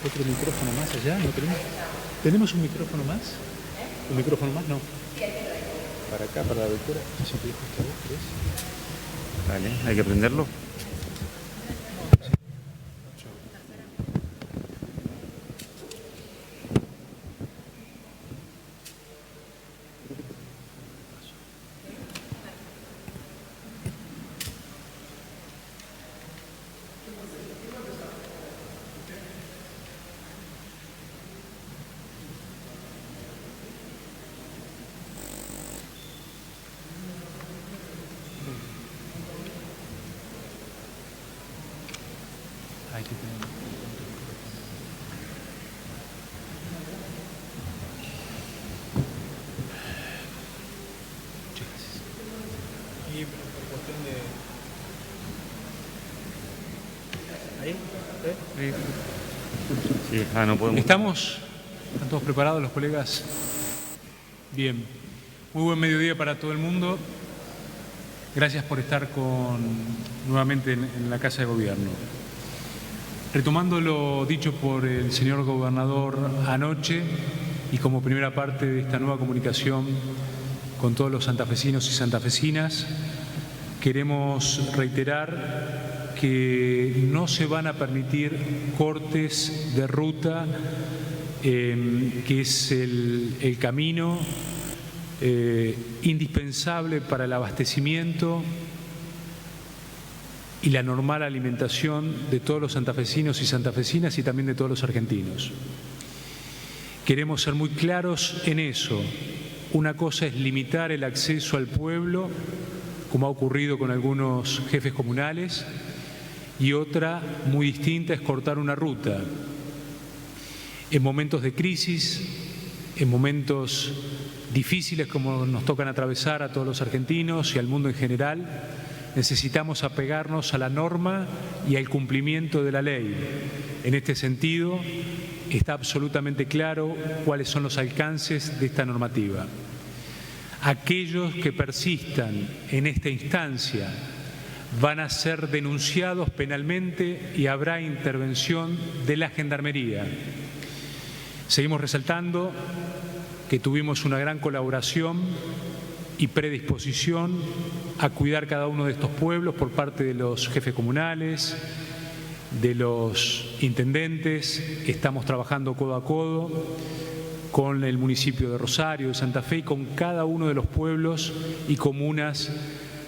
¿Otro micrófono más allá? ¿No tenemos? ¿Tenemos un micrófono más? ¿Un micrófono más? No. Para acá, para la lectura. ¿Eso te dijo esta vez, crees? Vale, hay que prenderlo. Hay que tener... Muchas gracias. Y por cuestión de... Sí, no podemos. ¿Estamos? ¿Están todos preparados los colegas? Bien. Muy buen mediodía para todo el mundo. Gracias por estar nuevamente en la Casa de Gobierno. Retomando lo dicho por el señor gobernador anoche y como primera parte de esta nueva comunicación con todos los santafesinos y santafesinas, queremos reiterar que no se van a permitir cortes de ruta, que es el camino indispensable para el abastecimiento y la normal alimentación de todos los santafesinos y santafesinas y también de todos los argentinos. Queremos ser muy claros en eso. Una cosa es limitar el acceso al pueblo, como ha ocurrido con algunos jefes comunales, y otra muy distinta es cortar una ruta. En momentos de crisis, en momentos difíciles como nos tocan atravesar a todos los argentinos y al mundo en general, necesitamos apegarnos a la norma y al cumplimiento de la ley. En este sentido, está absolutamente claro cuáles son los alcances de esta normativa. Aquellos que persistan en esta instancia van a ser denunciados penalmente y habrá intervención de la Gendarmería. Seguimos resaltando que tuvimos una gran colaboración y predisposición a cuidar cada uno de estos pueblos por parte de los jefes comunales, de los intendentes. Estamos trabajando codo a codo con el municipio de Rosario, de Santa Fe y con cada uno de los pueblos y comunas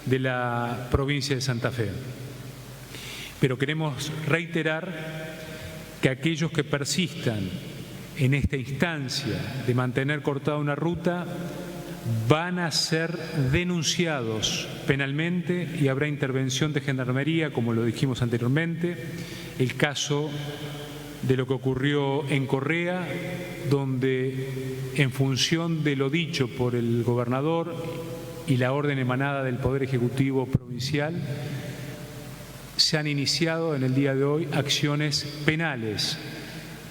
de la provincia de Santa Fe. Pero queremos reiterar que aquellos que persistan en esta instancia de mantener cortada una ruta van a ser denunciados penalmente y habrá intervención de Gendarmería, como lo dijimos anteriormente. El caso de lo que ocurrió en Correa, donde en función de lo dicho por el gobernador y la orden emanada del Poder Ejecutivo Provincial, se han iniciado en el día de hoy acciones penales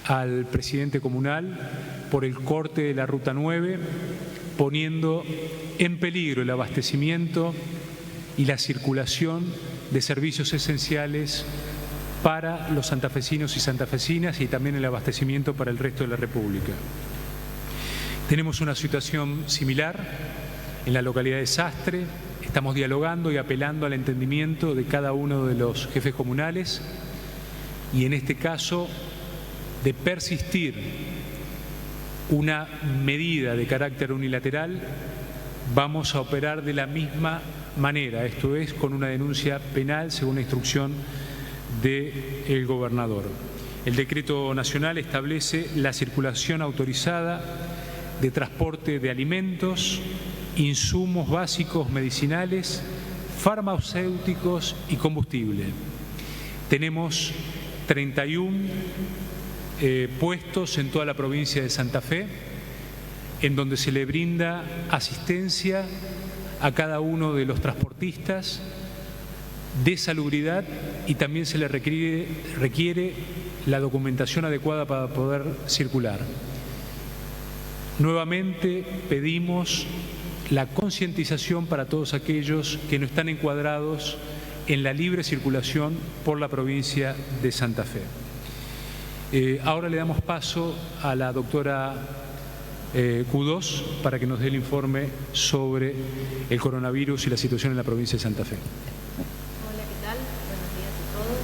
al presidente comunal por el corte de la Ruta 9, poniendo en peligro el abastecimiento y la circulación de servicios esenciales para los santafesinos y santafesinas y también el abastecimiento para el resto de la República. Tenemos una situación similar en la localidad de Sastre. Estamos dialogando y apelando al entendimiento de cada uno de los jefes comunales y en este caso de persistir una medida de carácter unilateral, vamos a operar de la misma manera, esto es, con una denuncia penal según la instrucción del gobernador. El decreto nacional establece la circulación autorizada de transporte de alimentos, insumos básicos medicinales, farmacéuticos y combustible. Tenemos 31 puestos en toda la provincia de Santa Fe, en donde se le brinda asistencia a cada uno de los transportistas de salubridad y también se le requiere la documentación adecuada para poder circular. Nuevamente pedimos la concientización para todos aquellos que no están encuadrados en la libre circulación por la provincia de Santa Fe. Ahora le damos paso a la doctora Q2 para que nos dé el informe sobre el coronavirus y la situación en la provincia de Santa Fe. Hola, ¿qué tal? Buenos días a todos.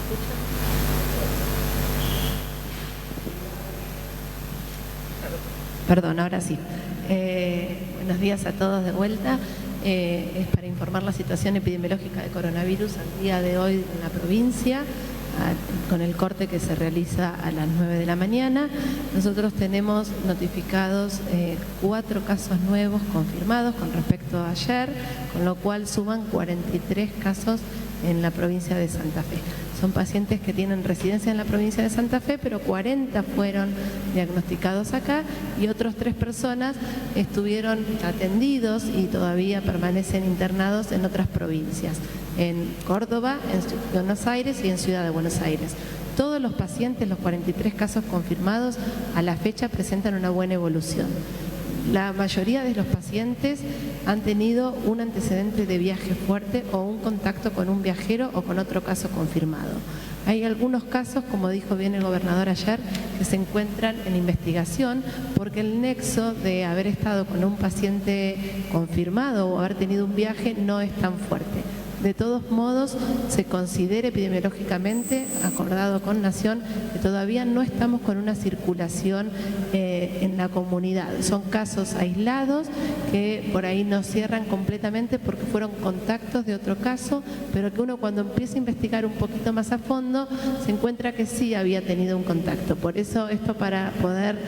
¿Se escucha? Perdón, ahora sí. Buenos días a todos de vuelta. Es para informar la situación epidemiológica de coronavirus al día de hoy en la provincia, con el corte que se realiza a las 9 de la mañana. Nosotros tenemos notificados 4 casos nuevos confirmados con respecto a ayer, con lo cual suman 43 casos en la provincia de Santa Fe. Son pacientes que tienen residencia en la provincia de Santa Fe, pero 40 fueron diagnosticados acá y otros 3 personas estuvieron atendidos y todavía permanecen internados en otras provincias, en Córdoba, en Buenos Aires y en Ciudad de Buenos Aires. Todos los pacientes, los 43 casos confirmados, a la fecha presentan una buena evolución. La mayoría de los pacientes han tenido un antecedente de viaje fuerte o un contacto con un viajero o con otro caso confirmado. Hay algunos casos, como dijo bien el gobernador ayer, que se encuentran en investigación porque el nexo de haber estado con un paciente confirmado o haber tenido un viaje no es tan fuerte. De todos modos, se considera epidemiológicamente, acordado con Nación, que todavía no estamos con una circulación en la comunidad. Son casos aislados que por ahí no cierran completamente porque fueron contactos de otro caso, pero que uno cuando empieza a investigar un poquito más a fondo se encuentra que sí había tenido un contacto. Por eso esto para poder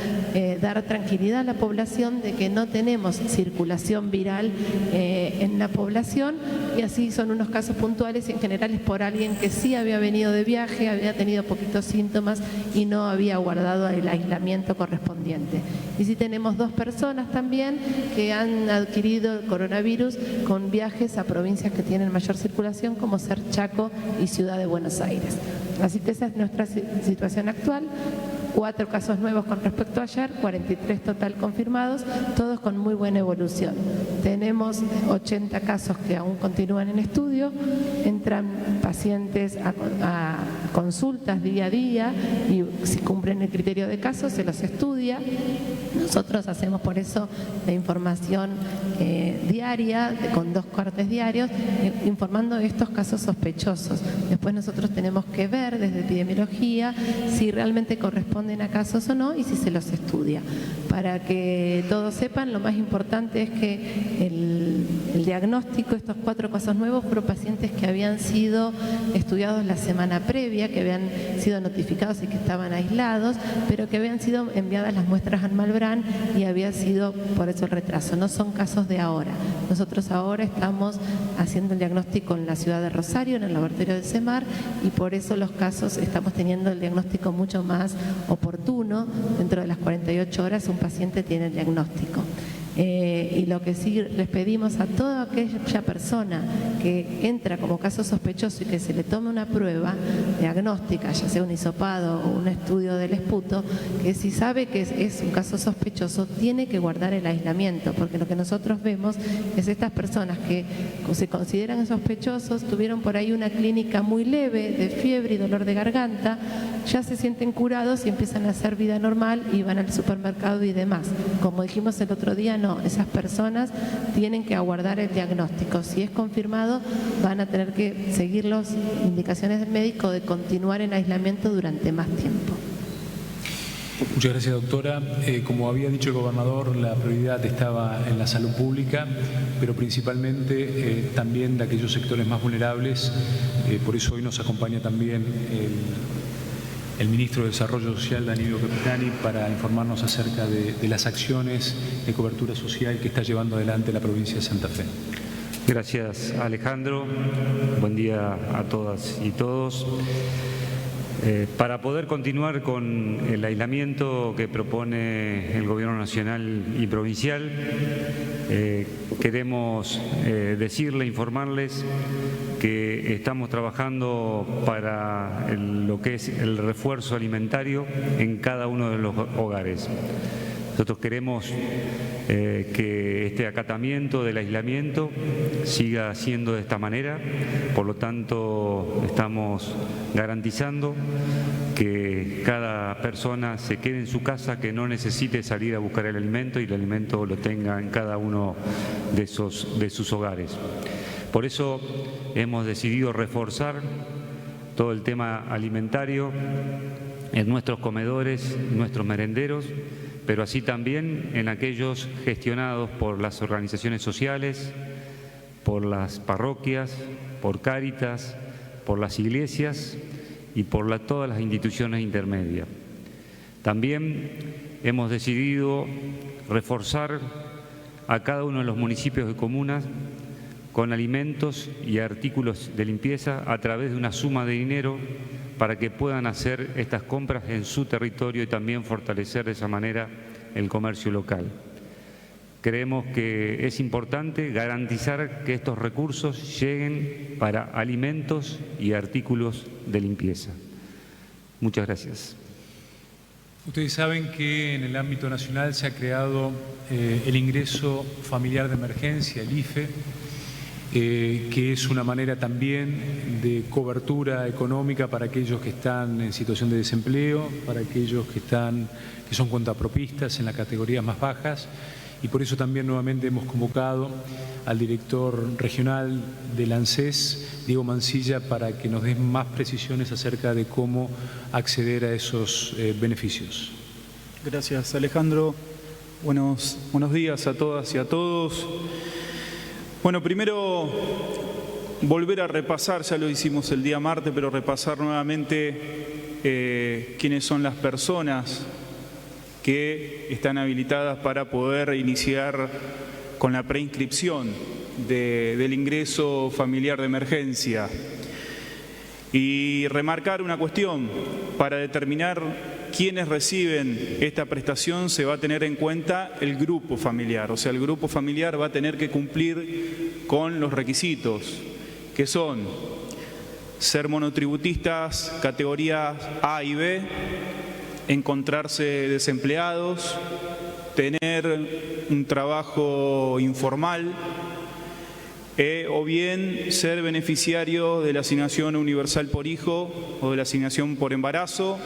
dar tranquilidad a la población de que no tenemos circulación viral en la población, y así son unos casos puntuales y en general es por alguien que sí había venido de viaje, había tenido poquitos síntomas y no había guardado el aislamiento correspondiente. Y sí tenemos 2 personas también que han adquirido el coronavirus con viajes a provincias que tienen mayor circulación, como ser Chaco y Ciudad de Buenos Aires. Así que esa es nuestra situación actual. 4 casos nuevos con respecto a ayer, 43 total confirmados, todos con muy buena evolución. Tenemos 80 casos que aún continúan en estudio, entran pacientes a consultas día a día y si cumplen el criterio de casos se los estudia. Nosotros hacemos por eso la información diaria, con 2 cortes diarios, informando de estos casos sospechosos. Después nosotros tenemos que ver desde epidemiología si realmente corresponden a casos o no y si se los estudia. Para que todos sepan, lo más importante es que el diagnóstico, estos 4 casos nuevos, fueron pacientes que habían sido estudiados la semana previa, que habían sido notificados y que estaban aislados, pero que habían sido enviadas las muestras al Malbrán y había sido por eso el retraso. No son casos de ahora. Nosotros ahora estamos haciendo el diagnóstico en la ciudad de Rosario, en el laboratorio del CEMAR, y por eso los casos estamos teniendo el diagnóstico mucho más oportuno. Dentro de las 48 horas un paciente tiene el diagnóstico. Y lo que sí les pedimos a toda aquella persona que entra como caso sospechoso y que se le tome una prueba diagnóstica, ya sea un hisopado o un estudio del esputo, que si sabe que es un caso sospechoso tiene que guardar el aislamiento, porque lo que nosotros vemos es estas personas que se consideran sospechosos, tuvieron por ahí una clínica muy leve de fiebre y dolor de garganta, ya se sienten curados y empiezan a hacer vida normal y van al supermercado y demás. Como dijimos el otro día, no, esas personas tienen que aguardar el diagnóstico. Si es confirmado, van a tener que seguir las indicaciones del médico de continuar en aislamiento durante más tiempo. Muchas gracias, doctora. Como había dicho el gobernador, la prioridad estaba en la salud pública, pero principalmente también de aquellos sectores más vulnerables. Por eso hoy nos acompaña también el ministro de Desarrollo Social, Danilo Capitani, para informarnos acerca de las acciones de cobertura social que está llevando adelante la provincia de Santa Fe. Gracias, Alejandro. Buen día a todas y todos. Para poder continuar con el aislamiento que propone el Gobierno nacional y provincial, queremos decirle, informarles que estamos trabajando para lo que es el refuerzo alimentario en cada uno de los hogares. Nosotros queremos que este acatamiento del aislamiento siga siendo de esta manera, por lo tanto estamos garantizando que cada persona se quede en su casa, que no necesite salir a buscar el alimento y el alimento lo tenga en cada uno de sus hogares. Por eso hemos decidido reforzar todo el tema alimentario en nuestros comedores, nuestros merenderos, pero así también en aquellos gestionados por las organizaciones sociales, por las parroquias, por Cáritas, por las iglesias y por todas las instituciones intermedias. También hemos decidido reforzar a cada uno de los municipios y comunas con alimentos y artículos de limpieza a través de una suma de dinero para que puedan hacer estas compras en su territorio y también fortalecer de esa manera el comercio local. Creemos que es importante garantizar que estos recursos lleguen para alimentos y artículos de limpieza. Muchas gracias. Ustedes saben que en el ámbito nacional se ha creado el ingreso familiar de emergencia, el IFE, que es una manera también de cobertura económica para aquellos que están en situación de desempleo, para aquellos que son cuentapropistas en las categorías más bajas, y por eso también nuevamente hemos convocado al director regional del ANSES, Diego Mancilla, para que nos dé más precisiones acerca de cómo acceder a esos beneficios. Gracias, Alejandro. Buenos días a todas y a todos. Bueno, primero volver a repasar, ya lo hicimos el día martes, pero repasar nuevamente quiénes son las personas que están habilitadas para poder iniciar con la preinscripción del ingreso familiar de emergencia. Y remarcar una cuestión: para determinar quiénes reciben esta prestación se va a tener en cuenta el grupo familiar, o sea, el grupo familiar va a tener que cumplir con los requisitos, que son ser monotributistas categorías A y B, encontrarse desempleados, tener un trabajo informal, o bien ser beneficiario de la asignación universal por hijo o de la asignación por embarazo,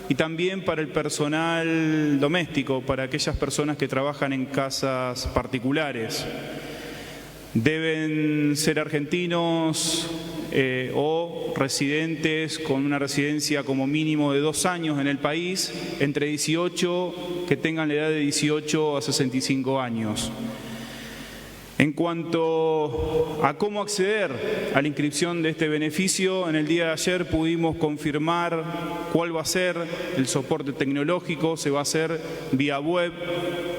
y también para el personal doméstico, para aquellas personas que trabajan en casas particulares. Deben ser argentinos o residentes con una residencia como mínimo de 2 años en el país, entre 18, que tengan la edad de 18 a 65 años. En cuanto a cómo acceder a la inscripción de este beneficio, en el día de ayer pudimos confirmar cuál va a ser el soporte tecnológico. Se va a hacer vía web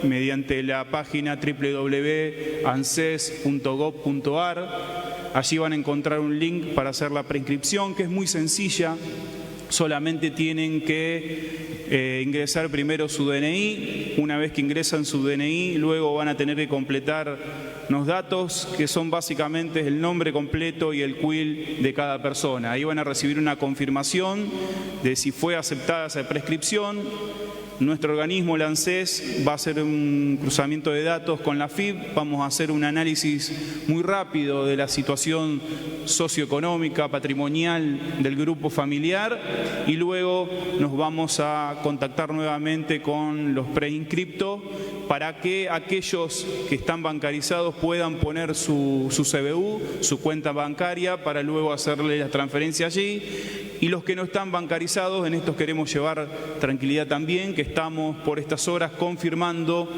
mediante la página www.anses.gov.ar. Allí van a encontrar un link para hacer la preinscripción, que es muy sencilla. Solamente tienen que ingresar primero su DNI. Una vez que ingresan su DNI, luego van a tener que completar unos datos que son básicamente el nombre completo y el CUIL de cada persona. Ahí van a recibir una confirmación de si fue aceptada esa prescripción. Nuestro organismo, el ANSES, va a hacer un cruzamiento de datos con la FIP. Vamos a hacer un análisis muy rápido de la situación socioeconómica, patrimonial del grupo familiar, y luego nos vamos a contactar nuevamente con los preinscriptos para que aquellos que están bancarizados puedan poner su CBU, su cuenta bancaria, para luego hacerle la transferencia allí. Y los que no están bancarizados, en estos queremos llevar tranquilidad también, que estamos por estas horas confirmando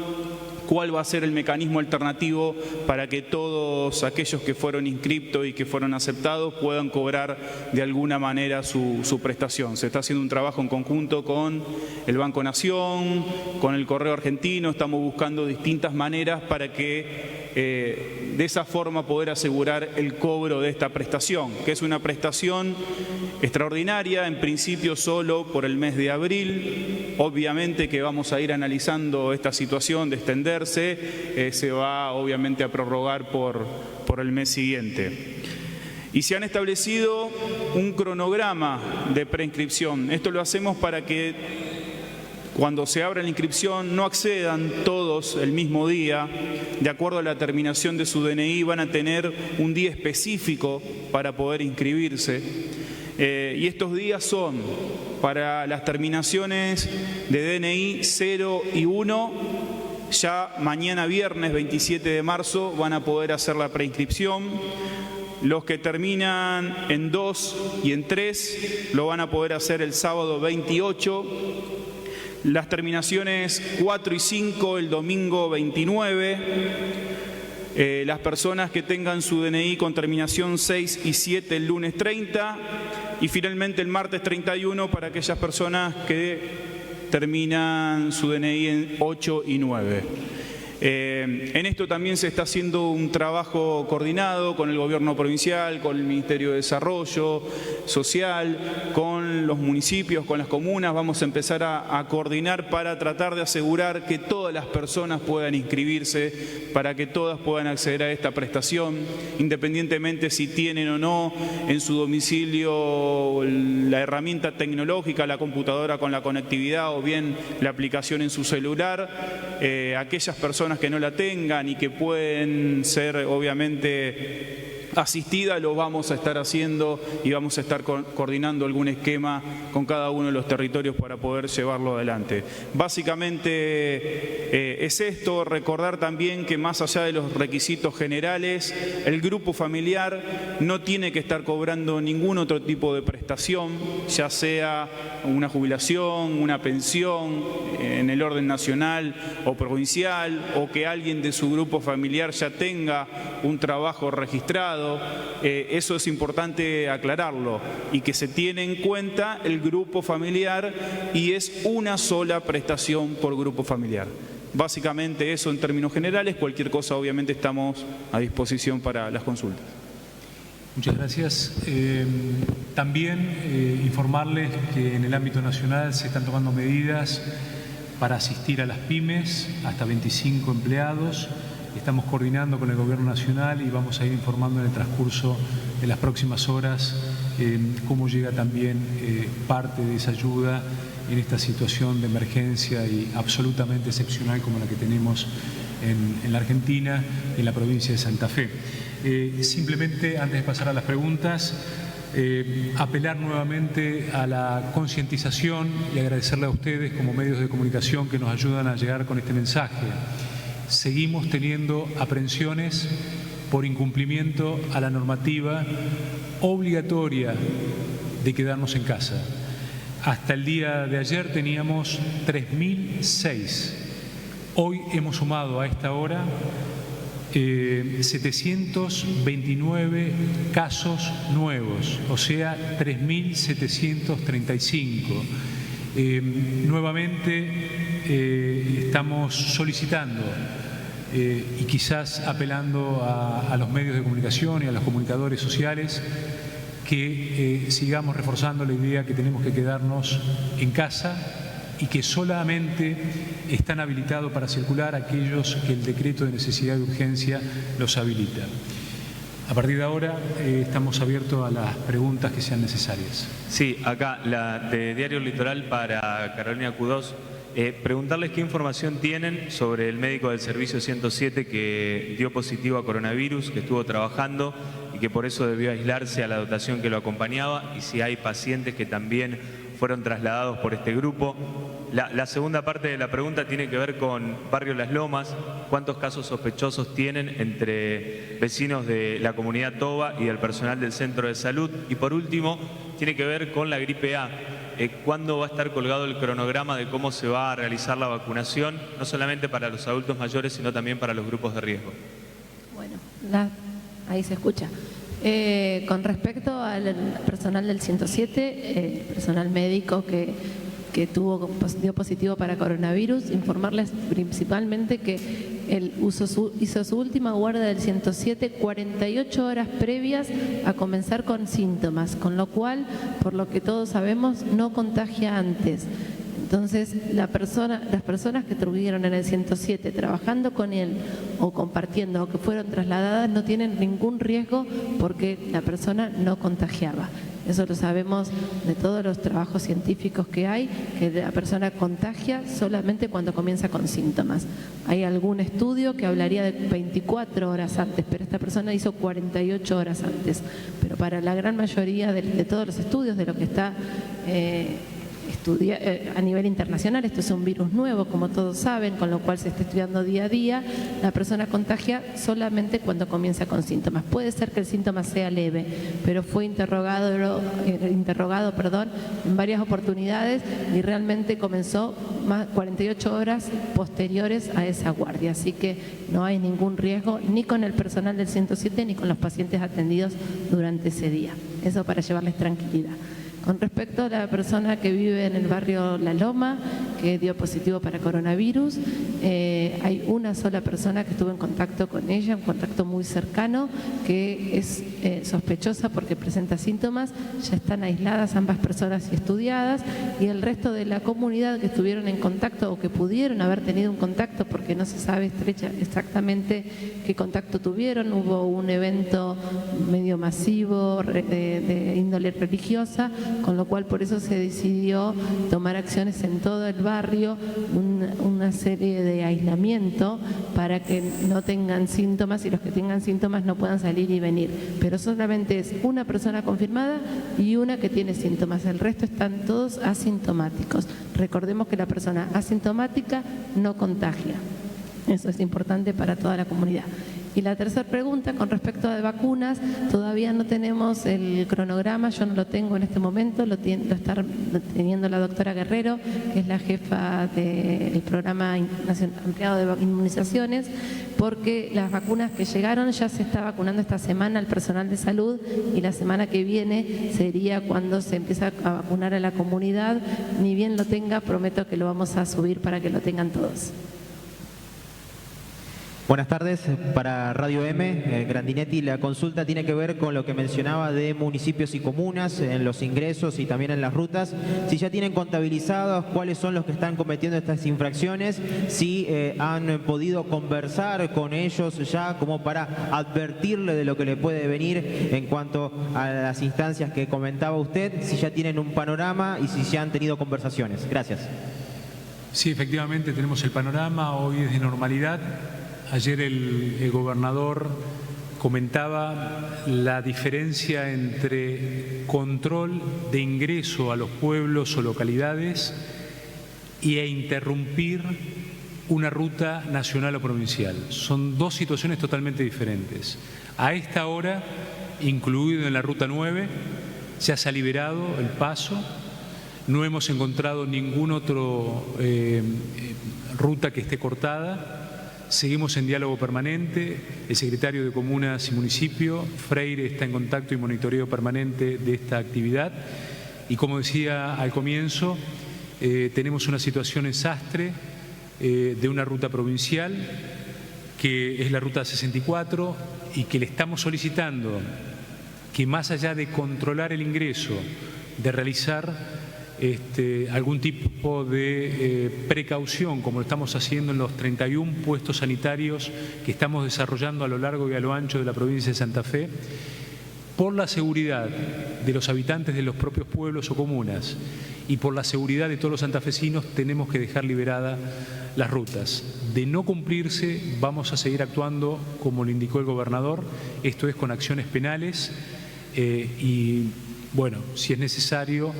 cuál va a ser el mecanismo alternativo para que todos aquellos que fueron inscriptos y que fueron aceptados puedan cobrar de alguna manera su prestación. Se está haciendo un trabajo en conjunto con el Banco Nación, con el Correo Argentino. Estamos buscando distintas maneras para que de esa forma poder asegurar el cobro de esta prestación, que es una prestación extraordinaria, en principio solo por el mes de abril. Obviamente que vamos a ir analizando esta situación de extenderse, se va obviamente a prorrogar por el mes siguiente. Y se han establecido un cronograma de preinscripción. Esto lo hacemos para que Cuando se abra la inscripción, no accedan todos el mismo día. De acuerdo a la terminación de su DNI, van a tener un día específico para poder inscribirse. Y estos días son para las terminaciones de DNI 0 y 1. Ya mañana viernes 27 de marzo van a poder hacer la preinscripción. Los que terminan en 2 y en 3 lo van a poder hacer el sábado 28. Las terminaciones 4 y 5 el domingo 29. Las personas que tengan su DNI con terminación 6 y 7 el lunes 30. Y finalmente el martes 31 para aquellas personas que terminan su DNI en 8 y 9. En esto también se está haciendo un trabajo coordinado con el gobierno provincial, con el Ministerio de Desarrollo Social, con los municipios, con las comunas. Vamos a empezar a coordinar para tratar de asegurar que todas las personas puedan inscribirse, para que todas puedan acceder a esta prestación, independientemente si tienen o no en su domicilio la herramienta tecnológica, la computadora con la conectividad o bien la aplicación en su celular. Aquellas personas que no la tengan y que pueden ser obviamente asistidas, lo vamos a estar haciendo y vamos a estar coordinando algún esquema con cada uno de los territorios para poder llevarlo adelante. Básicamente es esto, recordar también que más allá de los requisitos generales, el grupo familiar no tiene que estar cobrando ningún otro tipo de prestación, ya sea una jubilación, una pensión en el orden nacional o provincial, o que alguien de su grupo familiar ya tenga un trabajo registrado. Eso es importante aclararlo y que se tiene en cuenta el grupo familiar y es una sola prestación por grupo familiar. Básicamente eso en términos generales. Cualquier cosa obviamente estamos a disposición para las consultas. Muchas gracias. También informarles que en el ámbito nacional se están tomando medidas para asistir a las pymes, hasta 25 empleados. Estamos coordinando con el Gobierno Nacional y vamos a ir informando en el transcurso de las próximas horas cómo llega también parte de esa ayuda en esta situación de emergencia y absolutamente excepcional como la que tenemos en la Argentina, en la provincia de Santa Fe. Simplemente, antes de pasar a las preguntas, apelar nuevamente a la concientización y agradecerle a ustedes como medios de comunicación que nos ayudan a llegar con este mensaje. Seguimos teniendo aprehensiones por incumplimiento a la normativa obligatoria de quedarnos en casa. Hasta el día de ayer teníamos 3.006. Hoy hemos sumado a esta hora 729 casos nuevos, o sea, 3.735. Nuevamente estamos solicitando y quizás apelando a los medios de comunicación y a los comunicadores sociales que sigamos reforzando la idea que tenemos que quedarnos en casa y que solamente están habilitados para circular aquellos que el decreto de necesidad de urgencia los habilita. A partir de ahora estamos abiertos a las preguntas que sean necesarias. Sí, acá la de Diario Litoral para Carolina Cudós. Preguntarles qué información tienen sobre el médico del servicio 107 que dio positivo a coronavirus, que estuvo trabajando y que por eso debió aislarse a la dotación que lo acompañaba, y si hay pacientes que también fueron trasladados por este grupo. La segunda parte de la pregunta tiene que ver con Barrio Las Lomas. ¿Cuántos casos sospechosos tienen entre vecinos de la comunidad Toba y del personal del centro de salud? Y por último, tiene que ver con la gripe A. ¿Cuándo va a estar colgado el cronograma de cómo se va a realizar la vacunación, no solamente para los adultos mayores, sino también para los grupos de riesgo? Bueno, ahí se escucha. Con respecto al personal del 107, el personal médico que dio positivo para coronavirus, informarles principalmente que él hizo su última guardia del 107 48 horas previas a comenzar con síntomas, con lo cual, por lo que todos sabemos, no contagia antes. Entonces, las personas que estuvieron en el 107 trabajando con él o compartiendo o que fueron trasladadas no tienen ningún riesgo porque la persona no contagiaba. Eso lo sabemos de todos los trabajos científicos que hay, que la persona contagia solamente cuando comienza con síntomas. Hay algún estudio que hablaría de 24 horas antes, pero esta persona hizo 48 horas antes. Pero para la gran mayoría de todos los estudios, de lo que está a nivel internacional, esto es un virus nuevo, como todos saben, con lo cual se está estudiando día a día, la persona contagia solamente cuando comienza con síntomas. Puede ser que el síntoma sea leve, pero fue interrogado en varias oportunidades y realmente comenzó 48 horas posteriores a esa guardia. Así que no hay ningún riesgo ni con el personal del 107 ni con los pacientes atendidos durante ese día. Eso para llevarles tranquilidad. Con respecto a la persona que vive en el barrio La Loma, que dio positivo para coronavirus, hay una sola persona que estuvo en contacto con ella, un contacto muy cercano, que es sospechosa porque presenta síntomas. Ya están aisladas ambas personas y estudiadas, y el resto de la comunidad que estuvieron en contacto o que pudieron haber tenido un contacto, porque no se sabe exactamente qué contacto tuvieron. Hubo un evento medio masivo de índole religiosa, con lo cual por eso se decidió tomar acciones en todo el barrio, una serie de aislamiento para que no tengan síntomas y los que tengan síntomas no puedan salir y venir. Pero solamente es una persona confirmada y una que tiene síntomas, el resto están todos asintomáticos. Recordemos que la persona asintomática no contagia. Eso es importante para toda la comunidad. Y la tercera pregunta, con respecto a vacunas, todavía no tenemos el cronograma, yo no lo tengo en este momento, lo está teniendo la doctora Guerrero, que es la jefa del programa ampliado de inmunizaciones, porque las vacunas que llegaron ya se está vacunando esta semana al personal de salud, y la semana que viene sería cuando se empieza a vacunar a la comunidad. Ni bien lo tenga, prometo que lo vamos a subir para que lo tengan todos. Buenas tardes, para Radio M, Grandinetti. La consulta tiene que ver con lo que mencionaba de municipios y comunas, en los ingresos y también en las rutas. Si ya tienen contabilizados cuáles son los que están cometiendo estas infracciones, si han podido conversar con ellos ya como para advertirle de lo que le puede venir en cuanto a las instancias que comentaba usted, si ya tienen un panorama y si ya han tenido conversaciones. Gracias. Sí, efectivamente tenemos el panorama, hoy es de normalidad. Ayer el gobernador comentaba la diferencia entre control de ingreso a los pueblos o localidades e interrumpir una ruta nacional o provincial. Son dos situaciones totalmente diferentes. A esta hora, incluido en la ruta 9, ya se ha liberado el paso. No hemos encontrado ninguna otra ruta que esté cortada. Seguimos en diálogo permanente, el secretario de Comunas y Municipio, Freire, está en contacto y monitoreo permanente de esta actividad. Y como decía al comienzo, tenemos una situación en Sastre de una ruta provincial, que es la ruta 64, y que le estamos solicitando que, más allá de controlar el ingreso, de realizar algún tipo de precaución, como lo estamos haciendo en los 31 puestos sanitarios que estamos desarrollando a lo largo y a lo ancho de la provincia de Santa Fe, por la seguridad de los habitantes de los propios pueblos o comunas y por la seguridad de todos los santafesinos, tenemos que dejar liberadas las rutas. De no cumplirse, vamos a seguir actuando como lo indicó el gobernador, esto es con acciones penales y, bueno, si es necesario,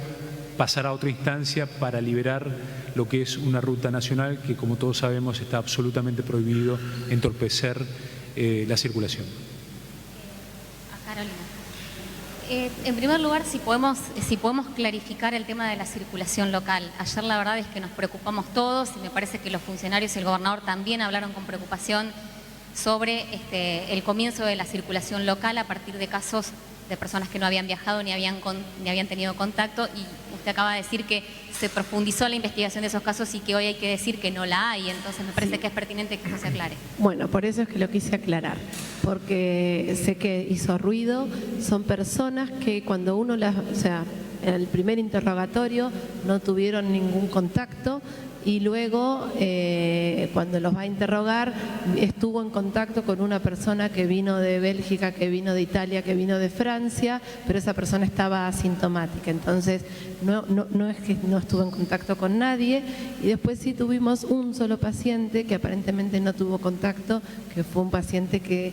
pasar a otra instancia para liberar lo que es una ruta nacional que, como todos sabemos, está absolutamente prohibido entorpecer la circulación. A Carolina. En primer lugar, si podemos clarificar el tema de la circulación local. Ayer la verdad es que nos preocupamos todos y me parece que los funcionarios y el gobernador también hablaron con preocupación sobre el comienzo de la circulación local a partir de casos de personas que no habían viajado ni habían tenido contacto, y usted acaba de decir que se profundizó la investigación de esos casos y que hoy hay que decir que no la hay, entonces me parece que es pertinente que eso se aclare. Bueno, por eso es que lo quise aclarar, porque sé que hizo ruido, son personas que cuando uno en el primer interrogatorio no tuvieron ningún contacto y luego cuando los va a interrogar estuvo en contacto con una persona que vino de Bélgica, que vino de Italia, que vino de Francia, pero esa persona estaba asintomática, entonces no es que no estuvo en contacto con nadie. Y después sí tuvimos un solo paciente que aparentemente no tuvo contacto, que fue un paciente que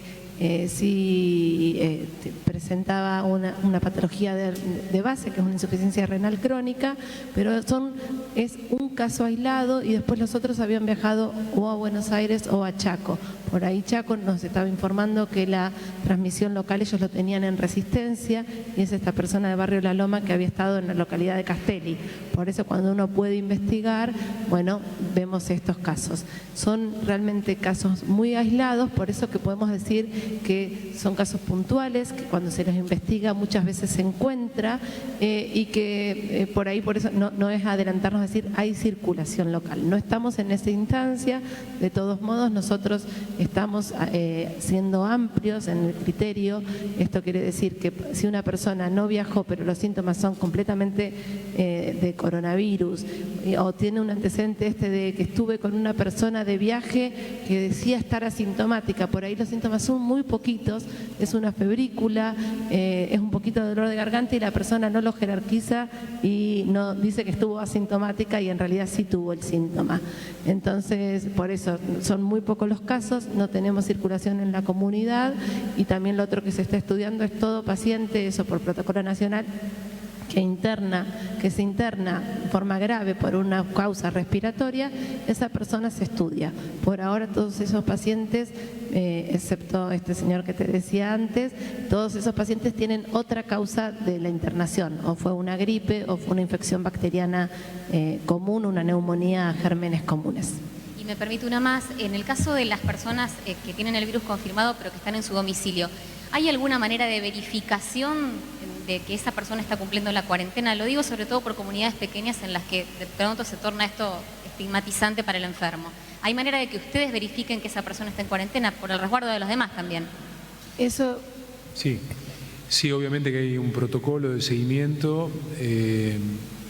presentaba una patología de base, que es una insuficiencia renal crónica, pero es un caso aislado, y después los otros habían viajado o a Buenos Aires o a Chaco. Por ahí Chaco nos estaba informando que la transmisión local ellos lo tenían en Resistencia, y es esta persona de Barrio La Loma que había estado en la localidad de Castelli. Por eso cuando uno puede investigar, bueno, vemos estos casos. Son realmente casos muy aislados, por eso que podemos decir que son casos puntuales, que cuando se los investiga muchas veces se encuentra, y que por eso no es adelantarnos a decir hay circulación local. No estamos en esa instancia. De todos modos, nosotros estamos siendo amplios en el criterio. Esto quiere decir que si una persona no viajó pero los síntomas son completamente de coronavirus, o tiene un antecedente de que estuve con una persona de viaje que decía estar asintomática, por ahí los síntomas son muy poquitos, es una febrícula, es un poquito de dolor de garganta, y la persona no lo jerarquiza y no dice que estuvo asintomática y en realidad sí tuvo el síntoma. Entonces, por eso son muy pocos los casos, no tenemos circulación en la comunidad. Y también lo otro que se está estudiando es todo paciente, eso por protocolo nacional, que se interna en forma grave por una causa respiratoria, esa persona se estudia. Por ahora todos esos pacientes, excepto este señor que te decía antes, todos esos pacientes tienen otra causa de la internación, o fue una gripe o fue una infección bacteriana común, una neumonía a gérmenes comunes. Y me permite una más, en el caso de las personas que tienen el virus confirmado pero que están en su domicilio, ¿hay alguna manera de verificación de que esa persona está cumpliendo la cuarentena? Lo digo sobre todo por comunidades pequeñas en las que de pronto se torna esto estigmatizante para el enfermo. ¿Hay manera de que ustedes verifiquen que esa persona está en cuarentena por el resguardo de los demás también? Eso... Sí, obviamente que hay un protocolo de seguimiento,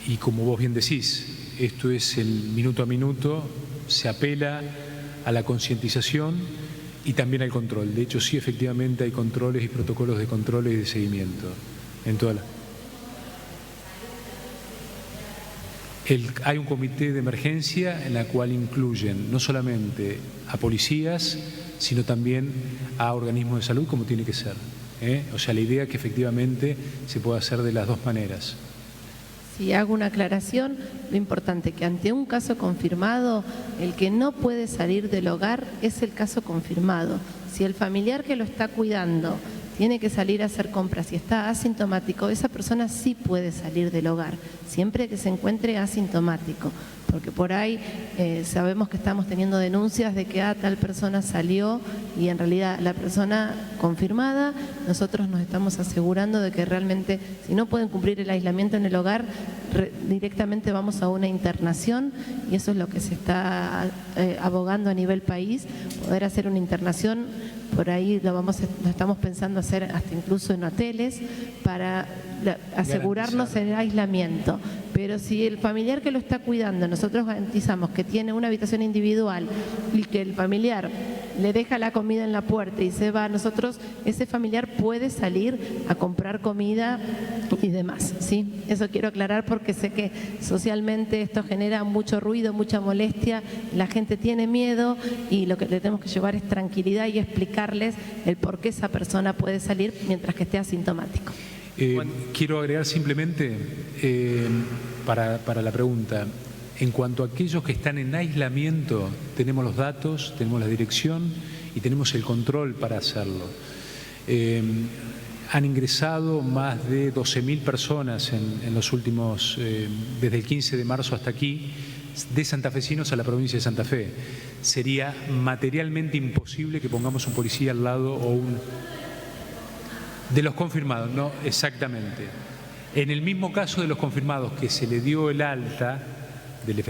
y como vos bien decís, esto es el minuto a minuto, se apela a la concientización y también al control. De hecho, sí, efectivamente hay controles y protocolos de control y de seguimiento en toda la... Hay un comité de emergencia en la cual incluyen no solamente a policías, sino también a organismos de salud, como tiene que ser. O sea, la idea es que efectivamente se pueda hacer de las dos maneras. Si hago una aclaración, lo importante es que ante un caso confirmado, el que no puede salir del hogar es el caso confirmado. Si el familiar que lo está cuidando tiene que salir a hacer compras y está asintomático, esa persona sí puede salir del hogar, siempre que se encuentre asintomático. Porque por ahí sabemos que estamos teniendo denuncias de que tal persona salió y en realidad la persona confirmada, nosotros nos estamos asegurando de que realmente, si no pueden cumplir el aislamiento en el hogar, directamente vamos a una internación, y eso es lo que se está abogando a nivel país, poder hacer una internación. Por ahí lo estamos pensando hacer hasta incluso en hoteles para asegurarnos el aislamiento. Pero si el familiar que lo está cuidando, nosotros garantizamos que tiene una habitación individual y que el familiar le deja la comida en la puerta y se va, ese familiar puede salir a comprar comida y demás, ¿sí? Eso quiero aclarar porque sé que socialmente esto genera mucho ruido, mucha molestia, la gente tiene miedo, y lo que le tenemos que llevar es tranquilidad y explicarles el por qué esa persona puede salir mientras que esté asintomático. Quiero agregar simplemente para la pregunta, en cuanto a aquellos que están en aislamiento, tenemos los datos, tenemos la dirección y tenemos el control para hacerlo. Han ingresado más de 12.000 personas en los últimos, desde el 15 de marzo hasta aquí, de santafesinos a la provincia de Santa Fe. Sería materialmente imposible que pongamos un policía al lado o un... De los confirmados, no, exactamente. En el mismo caso de los confirmados que se le dio el alta del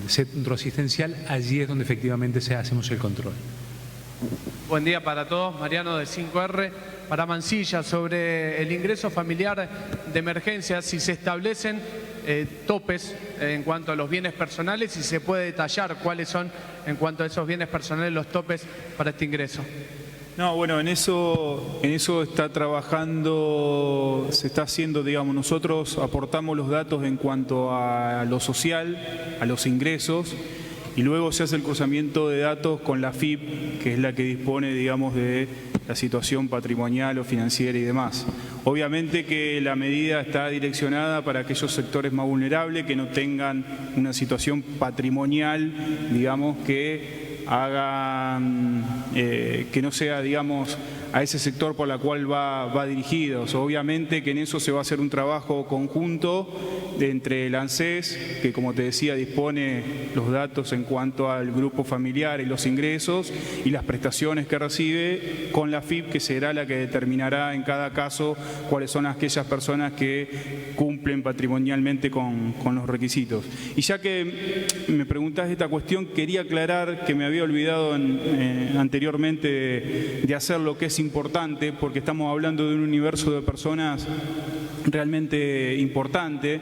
centro asistencial, allí es donde efectivamente hacemos el control. Buen día para todos. Mariano de 5R. Para Mansilla, sobre el ingreso familiar de emergencia, si se establecen topes en cuanto a los bienes personales y se puede detallar cuáles son en cuanto a esos bienes personales los topes para este ingreso. No, bueno, en eso está trabajando, se está haciendo, digamos, nosotros aportamos los datos en cuanto a lo social, a los ingresos, y luego se hace el cruzamiento de datos con la FIP, que es la que dispone, digamos, de la situación patrimonial o financiera y demás. Obviamente que la medida está direccionada para aquellos sectores más vulnerables que no tengan una situación patrimonial, digamos, que hagan, que no sea, digamos, a ese sector por la cual va dirigido. Obviamente que en eso se va a hacer un trabajo conjunto entre el ANSES, que como te decía dispone los datos en cuanto al grupo familiar y los ingresos y las prestaciones que recibe, con la FIP, que será la que determinará en cada caso cuáles son aquellas personas que cumplen patrimonialmente con los requisitos. Y ya que me preguntás esta cuestión, quería aclarar que me había olvidado anteriormente de hacer lo que es importante, porque estamos hablando de un universo de personas realmente importante,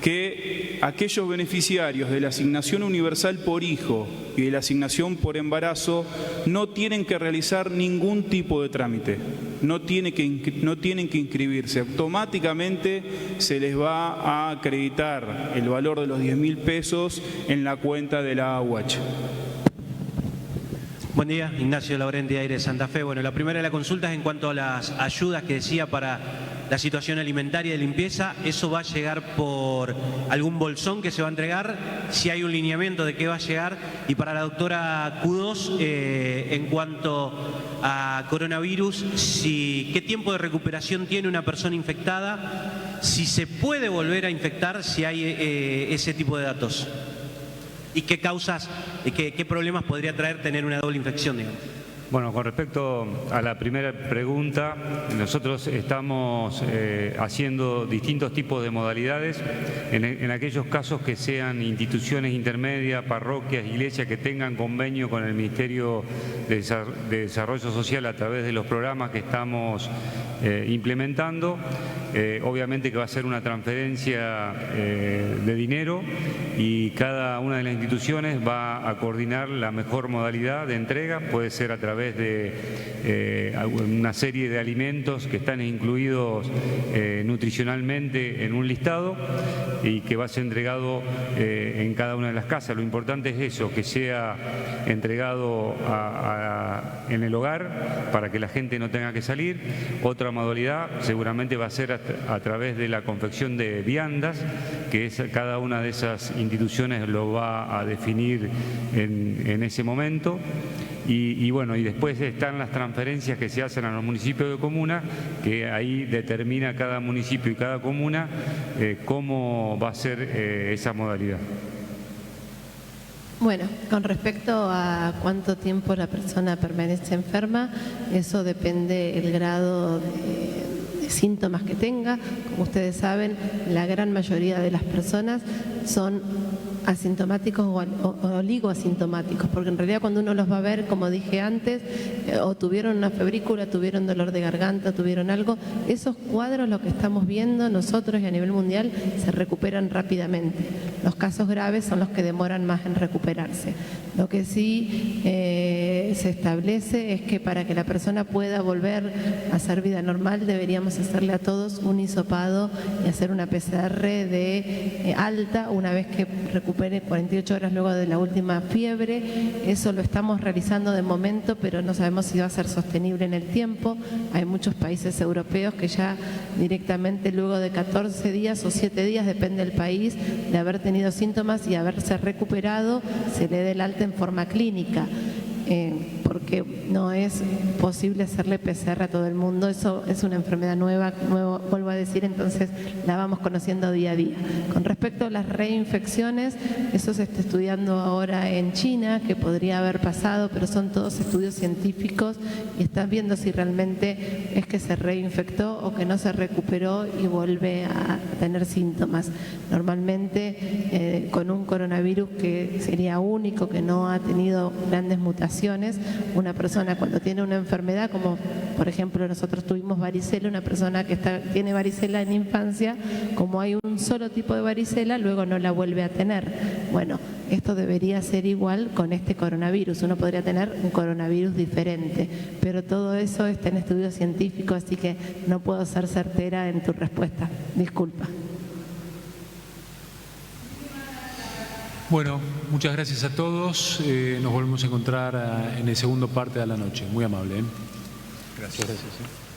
que aquellos beneficiarios de la asignación universal por hijo y de la asignación por embarazo no tienen que realizar ningún tipo de trámite, no tienen que inscribirse, automáticamente se les va a acreditar el valor de los 10.000 pesos en la cuenta de la AUH. Buen día, Ignacio Laurenti, Aire de Santa Fe. Bueno, la primera de la consulta es en cuanto a las ayudas que decía para la situación alimentaria y de limpieza. ¿Eso va a llegar por algún bolsón que se va a entregar? Si hay un lineamiento de qué va a llegar. Y para la doctora Q2, en cuanto a coronavirus, ¿qué tiempo de recuperación tiene una persona infectada? Si se puede volver a infectar, si hay ese tipo de datos. ¿Y qué causas, qué problemas podría traer tener una doble infección, digamos? Bueno, con respecto a la primera pregunta, nosotros estamos haciendo distintos tipos de modalidades en aquellos casos que sean instituciones intermedias, parroquias, iglesias que tengan convenio con el Ministerio de Desarrollo Social a través de los programas que estamos implementando. Obviamente que va a ser una transferencia de dinero y cada una de las instituciones va a coordinar la mejor modalidad de entrega, puede ser a través de una serie de alimentos que están incluidos nutricionalmente en un listado y que va a ser entregado en cada una de las casas. Lo importante es eso, que sea entregado en el hogar para que la gente no tenga que salir. Otra modalidad seguramente va a ser a través de la confección de viandas, que es cada una de esas instituciones lo va a definir en ese momento. Y bueno, y después están las transferencias que se hacen a los municipios de comuna, que ahí determina cada municipio y cada comuna cómo va a ser esa modalidad. Bueno, con respecto a cuánto tiempo la persona permanece enferma, eso depende del grado de síntomas que tenga. Como ustedes saben, la gran mayoría de las personas son asintomáticos o oligoasintomáticos, porque en realidad cuando uno los va a ver, como dije antes, o tuvieron una febrícula, tuvieron dolor de garganta, tuvieron algo, esos cuadros, lo que estamos viendo nosotros y a nivel mundial, se recuperan rápidamente. Los casos graves son los que demoran más en recuperarse. Lo que sí se establece es que para que la persona pueda volver a hacer vida normal, deberíamos hacerle a todos un hisopado y hacer una PCR de alta una vez que recupere 48 horas luego de la última fiebre. Eso lo estamos realizando de momento, pero no sabemos si va a ser sostenible en el tiempo. Hay muchos países europeos que ya directamente luego de 14 días o 7 días, depende del país, de haber tenido síntomas y haberse recuperado, se le dé el alta en forma clínica. Porque no es posible hacerle PCR a todo el mundo, eso es una enfermedad nueva, vuelvo a decir, entonces la vamos conociendo día a día. Con respecto a las reinfecciones, eso se está estudiando ahora en China, que podría haber pasado, pero son todos estudios científicos y están viendo si realmente es que se reinfectó o que no se recuperó y vuelve a tener síntomas. Normalmente con un coronavirus que sería único, que no ha tenido grandes mutaciones, una persona cuando tiene una enfermedad, como por ejemplo nosotros tuvimos varicela, una persona que tiene varicela en infancia, como hay un solo tipo de varicela, luego no la vuelve a tener. Bueno, esto debería ser igual con este coronavirus. Uno podría tener un coronavirus diferente, pero todo eso está en estudio científico, así que no puedo ser certera en tu respuesta. Disculpa. Bueno, muchas gracias a todos. Nos volvemos a encontrar en el segundo parte de la noche. Muy amable. Gracias. Gracias.